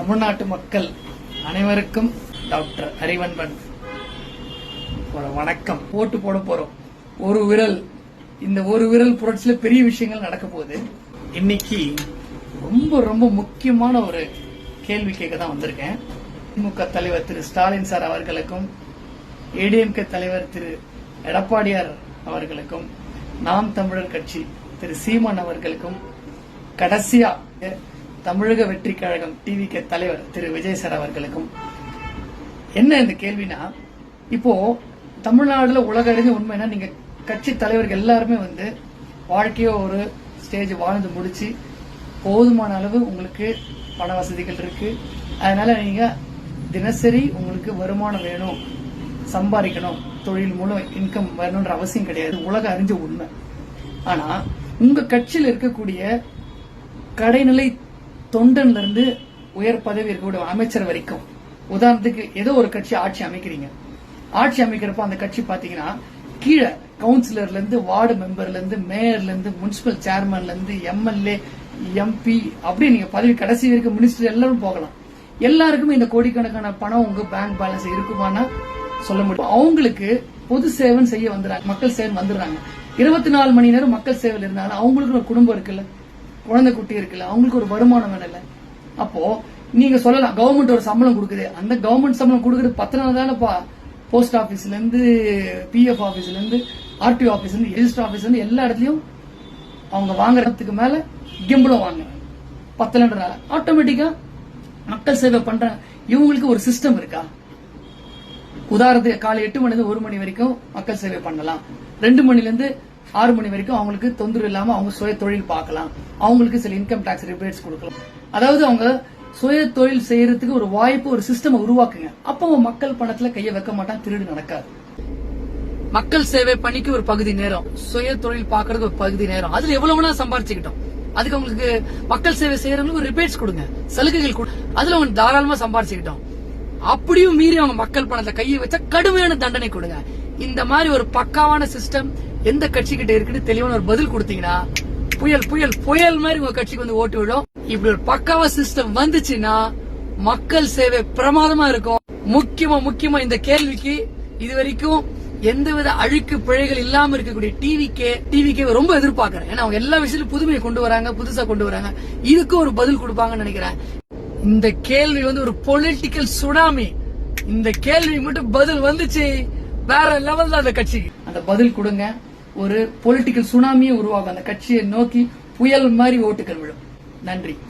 தமிழ்நாட்டு மக்கள் அனைவருக்கும் டாக்டர் அறிவன்பன் ஒரு வணக்கம். ஓட்டு போட போறோம். ஒரு விரல், இந்த ஒரு விரல் புரட்சியில பெரிய விஷயங்கள் நடக்க போகுது. இன்னைக்கு ரொம்ப ரொம்ப முக்கியமான ஒரு கேள்வி கேட்க தான் வந்திருக்கேன். திமுக தலைவர் திரு ஸ்டாலின் சார் அவர்களுக்கும், ஏடிஎம்கே தலைவர் திரு எடப்பாடியார் அவர்களுக்கும், நாம் தமிழர் கட்சி திரு சீமான் அவர்களுக்கும், கடைசியா தமிழக வெற்றி கழகம் டிவிகே தலைவர் திரு விஜய் சார் அவர்களுக்கும் என்ன இந்த கேள்வினா, இப்போ தமிழ்நாடுல உலக அறிஞ்ச உண்மைனா, நீங்க கட்சி தலைவர்கள் எல்லாருமே வாழ்க்கையோ ஒரு ஸ்டேஜ் வாழ்ந்து முடிச்சு போதுமான அளவு உங்களுக்கு பண வசதிகள் இருக்கு. அதனால நீங்க தினசரி உங்களுக்கு வருமானம் வேணும், சம்பாதிக்கணும், தொழில் மூலம் இன்கம் வரணும்ன்ற அவசியம் கிடையாது. உலக அறிஞ்ச உண்மை. ஆனா உங்க கட்சியில் இருக்கக்கூடிய கடைநிலை தொண்டன்ல இருந்து உயர் பதவி இருக்கக்கூடிய அமைச்சர் வரைக்கும், உதாரணத்துக்கு ஏதோ ஒரு கட்சி ஆட்சி அமைக்கிறீங்க. ஆட்சி அமைக்கிறப்ப அந்த கட்சி பாத்தீங்கன்னா கீழே கவுன்சிலர்ல இருந்து, வார்டு மெம்பர்ல இருந்து, மேயர்ல இருந்து, முனிசிபல் சேர்மன்ல இருந்து, எம்எல்ஏ, எம்பி, அப்படி நீங்க பதவி கடைசி வரைக்கும் மினிஸ்டர் எல்லாரும் போகலாம். எல்லாருக்குமே இந்த கோடிக்கணக்கான பணம் உங்க பேங்க் பேலன்ஸ் இருக்குமானா சொல்ல முடியும். அவங்களுக்கு பொது சேவை செய்ய வந்துடுறாங்க, மக்கள் சேவை வந்துடுறாங்க. 24 மணி நேரம் மக்கள் சேவையில் இருந்தாலும் அவங்களுக்கு ஒரு குடும்பம் இருக்குல்ல, குழந்தை குட்டி இருக்குல்ல, அவங்களுக்கு ஒரு வருமானம் வேணும்ல. அப்போ நீங்க சொல்லலாம் கவர்மெண்ட் ஒரு சம்பளம் கொடுக்குது, அந்த கவர்மெண்ட் சம்பளம் கொடுக்குறது 10 நாள் தானேப்பா. போஸ்ட் ஆபீஸ்ல இருந்து, பிஎஃப் ஆபீஸ்ல இருந்து, ஆர்டிஓ ஆபீஸ்ல இருந்து, ரெஜிஸ்டர் ஆபீஸ்ல இருந்து எல்லா இடத்துலயும் அவங்க வாங்குறதுக்கு மேல கிம்பளம் வாங்க 10 நாள் ஆட்டோமேட்டிக்கா மக்கள் சேவை பண்றாங்க. இவங்களுக்கு ஒரு சிஸ்டம் இருக்கா? உதாரணத்துக்கு காலை 8 மணி இருந்து 1 மணி வரைக்கும் மக்கள் சேவை பண்ணலாம். 2 மணில இருந்து 6 மணி வரைக்கும் அவங்களுக்கு தொந்தரவு இல்லாம அவங்க சுய தொழில் பார்க்கலாம். அவங்களுக்கு சில இன்கம் டாக்ஸ் ரிபேட்ஸ் கொடுக்கலாம். அதாவது அவங்க சுய தொழில் செய்யறதுக்கு ஒரு வாய்ப்பு, ஒரு சிஸ்டம் உருவாக்குங்க. அப்போ மக்கள் பணத்துல கைய வைக்க மாட்டான், திருடு நடக்காது. மக்கள் சேவை பணிக்கு ஒரு பகுதி நேரம், சுய தொழில் பாக்குறதுக்கு ஒரு பகுதி நேரம், அதுல எவ்வளவு சம்பாரிச்சுக்கிட்டோம். அதுக்கு அவங்களுக்கு மக்கள் சேவை செய்யறவங்களுக்கு ஒரு ரிபேட்ஸ் கொடுங்க, சலுகைகள் கொடுங்க, அதுல அவங்க தாராளமா சம்பாரிச்சுக்கிட்டோம். அப்படியும் மீறி அவங்க மக்கள் பணத்தை கையை வச்சா கடுமையான தண்டனை கொடுங்க. இந்த மாதிரி ஒரு பக்காவான சிஸ்டம் எந்த கட்சி கிட்ட இருக்குன்னு தெளிவான ஒரு பதில் கொடுத்தீங்கன்னா, புயல் புயல் புயல் மாதிரி உங்க கட்சிக்கு ஓட்டு விடும். இப்படி ஒரு பக்காவா சிஸ்டம் வந்துச்சுன்னா மக்கள் சேவை பிரமாதமா இருக்கும். முக்கியமா இந்த கேள்விக்கு இதுவரைக்கும் எந்தவித அழுக்கு பிழைகள் இல்லாம இருக்கக்கூடிய டிவிக்கே ரொம்ப எதிர்பார்க்கிறேன். ஏன்னா அவங்க எல்லா விஷயத்திலும் புதுமையை கொண்டு வராங்க, புதுசா கொண்டு வராங்க. இதுக்கும் ஒரு பதில் கொடுப்பாங்கன்னு நினைக்கிறேன். இந்த கேள்வி ஒரு பொலிட்டிக்கல் சுனாமி. இந்த கேள்வி மட்டும் பதில் வந்துச்சு, வேற லெவல் தான் அந்த கட்சிக்கு. அந்த பதில் கொடுங்க, ஒரு பொலிட்டிக்கல் சுனாமியை உருவாகும். அந்த கட்சியை நோக்கி புயல் மாதிரி ஓட்டுகள் விழும். நன்றி.